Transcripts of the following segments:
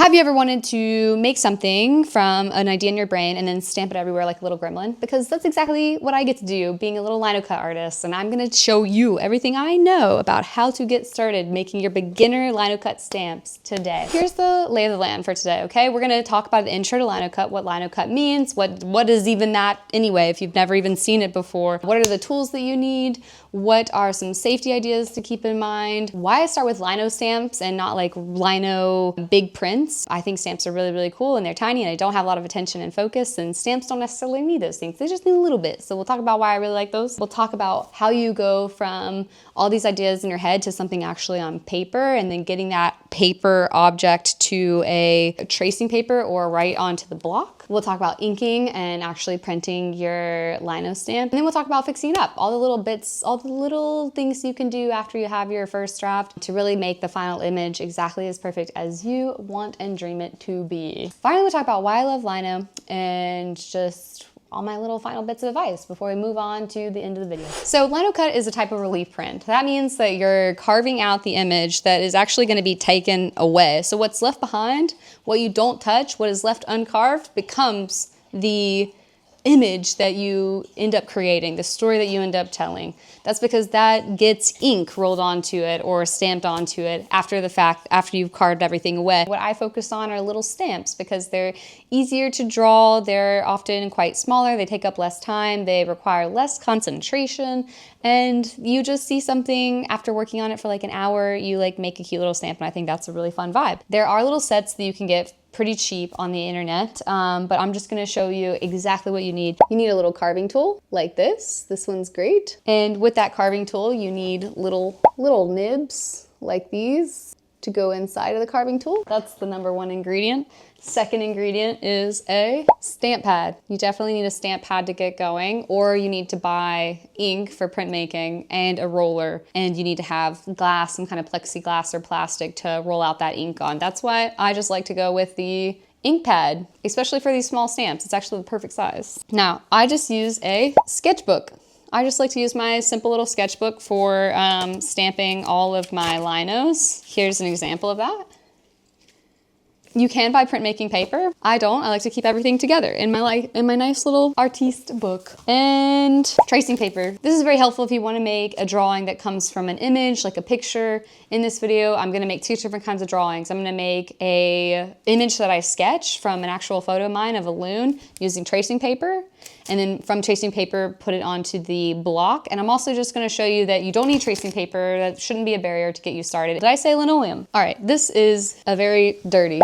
Have you ever wanted to make something from an idea in your brain and then stamp it everywhere like a little gremlin? Because that's exactly what I get to do, being a little Linocut artist, and I'm gonna show you everything I know about how to get started making your beginner Linocut stamps today. Here's the lay of the land for today, okay? We're gonna talk about the intro to Linocut, what Linocut means, what is even that anyway, if you've never even seen it before. What are the tools that you need? What are some safety ideas to keep in mind? Why I start with lino stamps and not like lino big prints. I think stamps are really, really cool and they're tiny and I don't have a lot of attention and focus, and stamps don't necessarily need those things. They just need a little bit. So we'll talk about why I really like those. We'll talk about how you go from all these ideas in your head to something actually on paper, and then getting that paper object to a tracing paper or right onto the block. We'll talk about inking and actually printing your lino stamp. And then we'll talk about fixing it up. All the little bits, all the little things you can do after you have your first draft to really make the final image exactly as perfect as you want and dream it to be. Finally, we'll talk about why I love lino and just all my little final bits of advice before we move on to the end of the video. So Linocut is a type of relief print. That means that you're carving out the image that is actually going to be taken away. So what's left behind, what you don't touch, what is left uncarved becomes the image that you end up creating, the story that you end up telling. That's because that gets ink rolled onto it or stamped onto it after the fact, after you've carved everything away. What I focus on are little stamps because they're easier to draw, they're often quite smaller, they take up less time, they require less concentration, and you just see something after working on it for like an hour, you like make a cute little stamp, and I think that's a really fun vibe. There are little sets that you can get pretty cheap on the internet, but I'm just gonna show you exactly what you need. You need a little carving tool like this. This one's great. And with that carving tool, you need little nibs like these to go inside of the carving tool. That's the #1 ingredient. Second ingredient is a stamp pad. You definitely need a stamp pad to get going, or you need to buy ink for printmaking and a roller, and you need to have glass, some kind of plexiglass or plastic to roll out that ink on. That's why I just like to go with the ink pad, especially for these small stamps. It's actually the perfect size. Now, I just use a sketchbook. I just like to use my simple little sketchbook for stamping all of my linos. Here's an example of that. You can buy printmaking paper. I don't. I like to keep everything together in my nice little artiste book. And tracing paper. This is very helpful if you want to make a drawing that comes from an image, like a picture. In this video, I'm going to make 2 different kinds of drawings. I'm going to make a image that I sketch from an actual photo of mine of a loon using tracing paper. And then from tracing paper, put it onto the block. And I'm also just gonna show you that you don't need tracing paper. That shouldn't be a barrier to get you started. Did I say linoleum? All right, this is a very dirty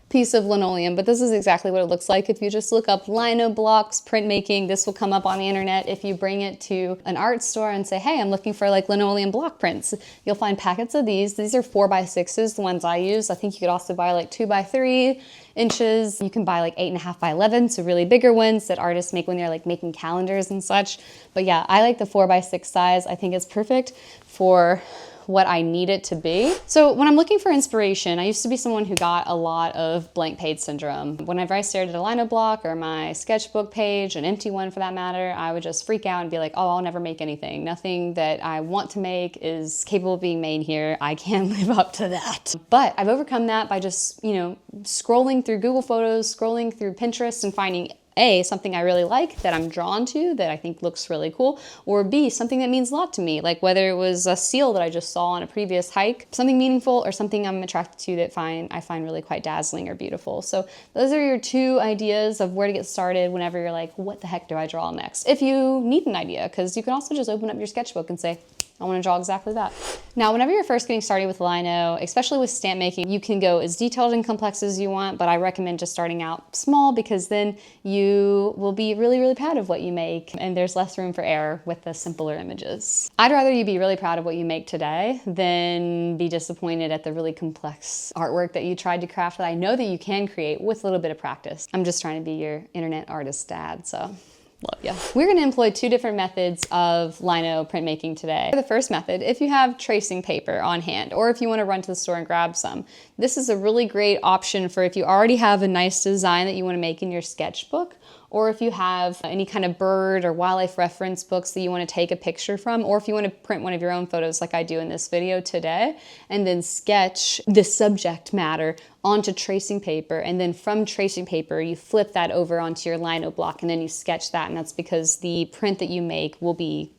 piece of linoleum, but this is exactly what it looks like. If you just look up lino blocks, printmaking, this will come up on the internet. If you bring it to an art store and say, hey, I'm looking for like linoleum block prints, you'll find packets of these. These are 4x6s, the ones I use. I think you could also buy like 2x3 inches. You can buy like 8.5 by 11, so really bigger ones that artists make when they're like making calendars and such. But yeah, I like the 4x6 size. I think it's perfect for what I need it to be. So when I'm looking for inspiration, I used to be someone who got a lot of blank page syndrome. Whenever I stared at a lino block or my sketchbook page, an empty one for that matter, I would just freak out and be like, oh, I'll never make anything. Nothing that I want to make is capable of being made here. I can't live up to that. But I've overcome that by just, you know, scrolling through Google Photos, scrolling through Pinterest and finding A, something I really like that I'm drawn to that I think looks really cool, or B, something that means a lot to me, like whether it was a seal that I just saw on a previous hike, something meaningful, or something I'm attracted to that I find really quite dazzling or beautiful. So those are your 2 ideas of where to get started whenever you're like, what the heck do I draw next? If you need an idea, because you can also just open up your sketchbook and say, I want to draw exactly that. Now, whenever you're first getting started with lino, especially with stamp making, you can go as detailed and complex as you want, but I recommend just starting out small because then you will be really, really proud of what you make, and there's less room for error with the simpler images. I'd rather you be really proud of what you make today than be disappointed at the really complex artwork that you tried to craft that I know that you can create with a little bit of practice. I'm just trying to be your internet artist dad, so love ya. We're gonna employ 2 different methods of lino printmaking today. The first method, if you have tracing paper on hand, or if you wanna run to the store and grab some, this is a really great option for if you already have a nice design that you wanna make in your sketchbook, or if you have any kind of bird or wildlife reference books that you want to take a picture from, or if you want to print one of your own photos like I do in this video today, and then sketch the subject matter onto tracing paper, and then from tracing paper you flip that over onto your lino block and then you sketch that, and that's because the print that you make will be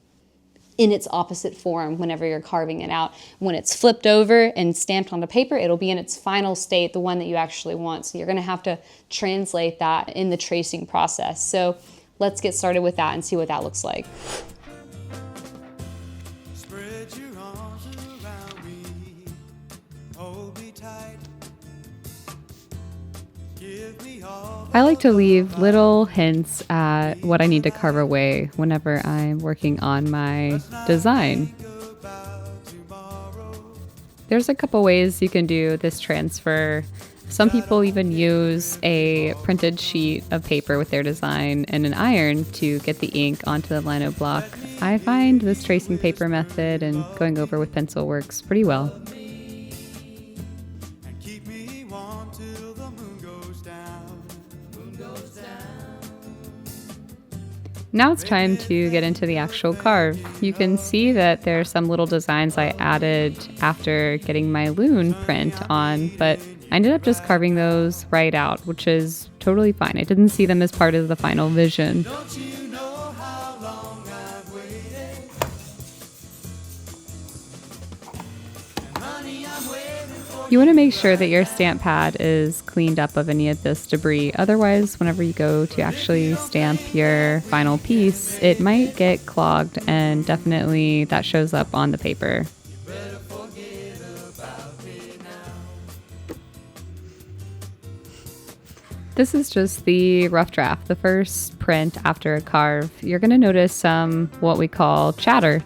in its opposite form whenever you're carving it out. When it's flipped over and stamped on the paper, it'll be in its final state, the one that you actually want. So you're gonna have to translate that in the tracing process. So let's get started with that and see what that looks like. Spread your arms around me, hold me tight. Give me all I like to leave little hints at what I need to carve away whenever I'm working on my design. There's a couple ways you can do this transfer. Some people even use a printed sheet of paper with their design and an iron to get the ink onto the lino block. I find this tracing paper method and going over with pencil works pretty well. and keep me warm till the moon goes down. Moon goes down. Now it's time to get into the actual carve. You can see that there are some little designs I added after getting my loon print on, but I ended up just carving those right out, which is totally fine. I didn't see them as part of the final vision. Don't you know how long I've waited? And honey, I'm waiting for You want to make sure that your stamp pad is cleaned up of any of this debris. Otherwise, whenever you go to actually stamp your final piece, it might get clogged, and definitely that shows up on the paper. This is just the rough draft, the first print after a carve. You're going to notice some what we call chatter,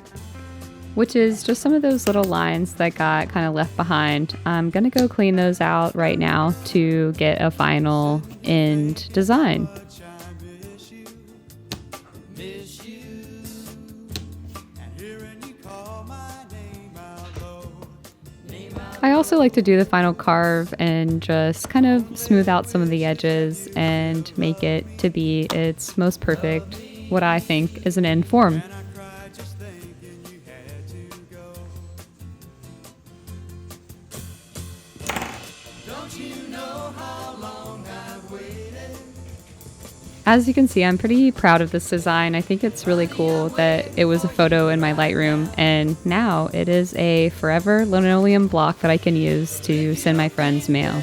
which is just some of those little lines that got kind of left behind. I'm going to go clean those out right now to get a final end design. much I miss you, and hearing you call my name out low. I also like to do the final carve and just kind of smooth out some of the edges and make it to be its most perfect, what I think is an end form. And I cried just thinking you had to go. Don't you know how long I've waited? As you can see, I'm pretty proud of this design. I think it's really cool that it was a photo in my Lightroom, and now it is a forever linoleum block that I can use to send my friends mail.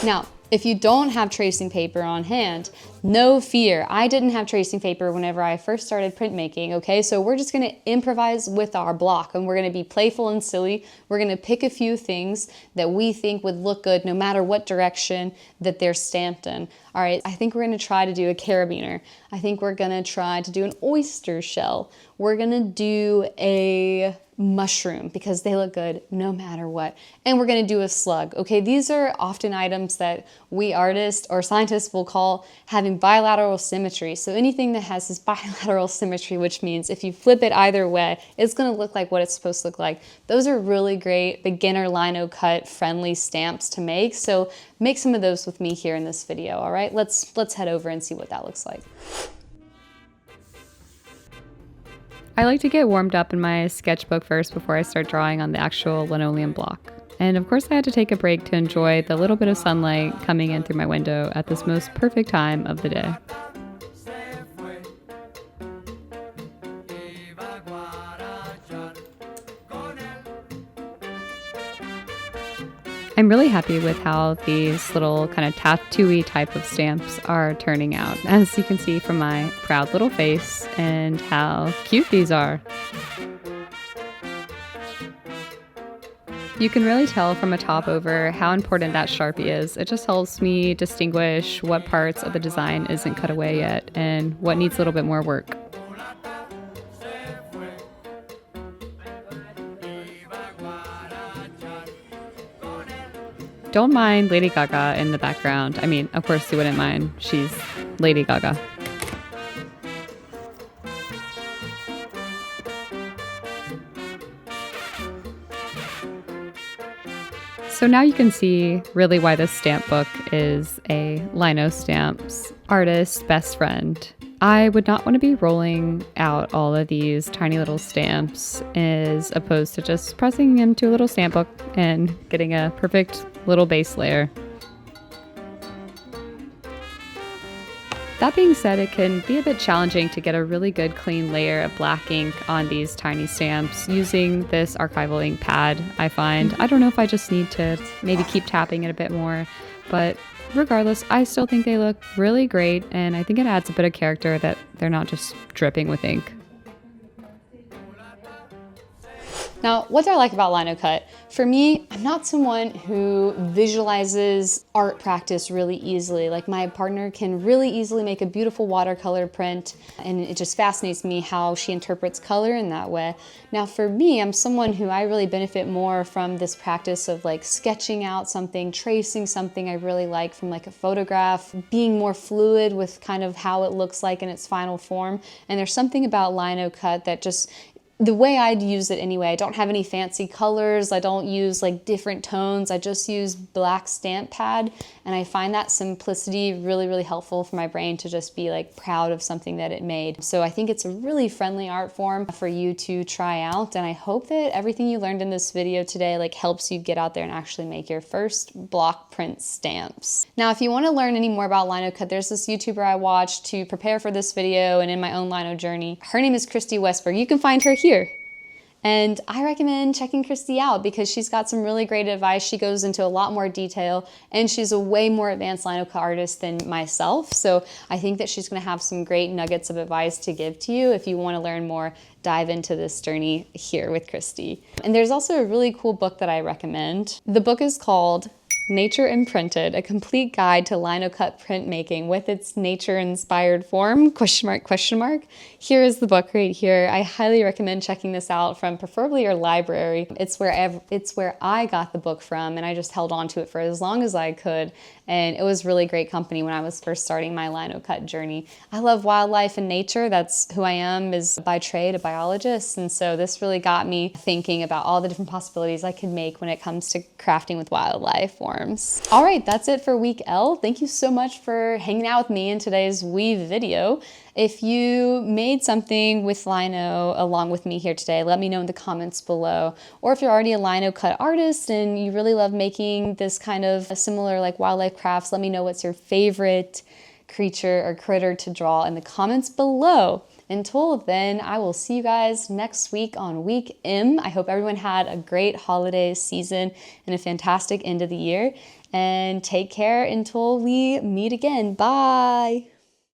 Now, if you don't have tracing paper on hand, no fear. I didn't have tracing paper whenever I first started printmaking, okay? So we're just gonna improvise with our block, and we're gonna be playful and silly. We're gonna pick a few things that we think would look good no matter what direction that they're stamped in. All right, I think we're gonna try to do a carabiner. I think we're gonna try to do an oyster shell. We're gonna do a mushroom because they look good no matter what. And we're gonna do a slug, okay? These are often items that we artists or scientists will call having bilateral symmetry. So anything that has this bilateral symmetry, which means if you flip it either way, it's gonna look like what it's supposed to look like. Those are really great beginner Linocut friendly stamps to make. So make some of those with me here in this video, all right? Let's head over and see what that looks like. I like to get warmed up in my sketchbook first before I start drawing on the actual linoleum block. And of course I had to take a break to enjoy the little bit of sunlight coming in through my window at this most perfect time of the day. I'm really happy with how these little kind of tattooy type of stamps are turning out, as you can see from my proud little face and how cute these are. You can really tell from a top over how important that Sharpie is. It just helps me distinguish what parts of the design isn't cut away yet and what needs a little bit more work. Don't mind Lady Gaga in the background. I mean, of course you wouldn't mind. She's Lady Gaga. So now you can see really why this stamp book is a Lino Stamps artist's best friend. I would not want to be rolling out all of these tiny little stamps as opposed to just pressing into a little stamp book and getting a perfect little base layer. That being said, it can be a bit challenging to get a really good clean layer of black ink on these tiny stamps using this archival ink pad, I find. I don't know if I just need to maybe keep tapping it a bit more, but regardless, I still think they look really great, and I think it adds a bit of character that they're not just dripping with ink. Now, what do I like about Linocut? For me, I'm not someone who visualizes art practice really easily. Like, my partner can really easily make a beautiful watercolor print, and it just fascinates me how she interprets color in that way. Now, for me, I'm someone who I really benefit more from this practice of like sketching out something, tracing something I really like from like a photograph, being more fluid with kind of how it looks like in its final form. And there's something about Linocut that just, the way I'd use it anyway, I don't have any fancy colors, I don't use like different tones, I just use black stamp pad, and I find that simplicity really, really helpful for my brain to just be like proud of something that it made. So I think it's a really friendly art form for you to try out, and I hope that everything you learned in this video today like helps you get out there and actually make your first block print stamps. Now, if you want to learn any more about Linocut, there's this YouTuber I watched to prepare for this video and in my own Lino journey. Her name is Christy Westberg. You can find her here. And I recommend checking Christy out because she's got some really great advice. She goes into a lot more detail, and she's a way more advanced Linocut artist than myself. So I think that she's gonna have some great nuggets of advice to give to you. If you wanna learn more, dive into this journey here with Christy. And there's also a really cool book that I recommend. The book is called Nature Imprinted, a complete guide to Linocut printmaking with its nature-inspired form, question mark, question mark. Here is the book right here. I highly recommend checking this out from preferably your library. It's where I got the book from, and I just held on to it for as long as I could. And it was really great company when I was first starting my Linocut journey. I love wildlife and nature. That's who I am, is by trade a biologist. And so this really got me thinking about all the different possibilities I could make when it comes to crafting with wildlife forms. All right, that's it for week L. Thank you so much for hanging out with me in today's weave video. If you made something with Lino along with me here today, let me know in the comments below. Or if you're already a Linocut artist and you really love making this kind of similar like wildlife crafts, let me know what's your favorite creature or critter to draw in the comments below. Until then, I will see you guys next week on week M. I hope everyone had a great holiday season and a fantastic end of the year. And take care until we meet again. Bye.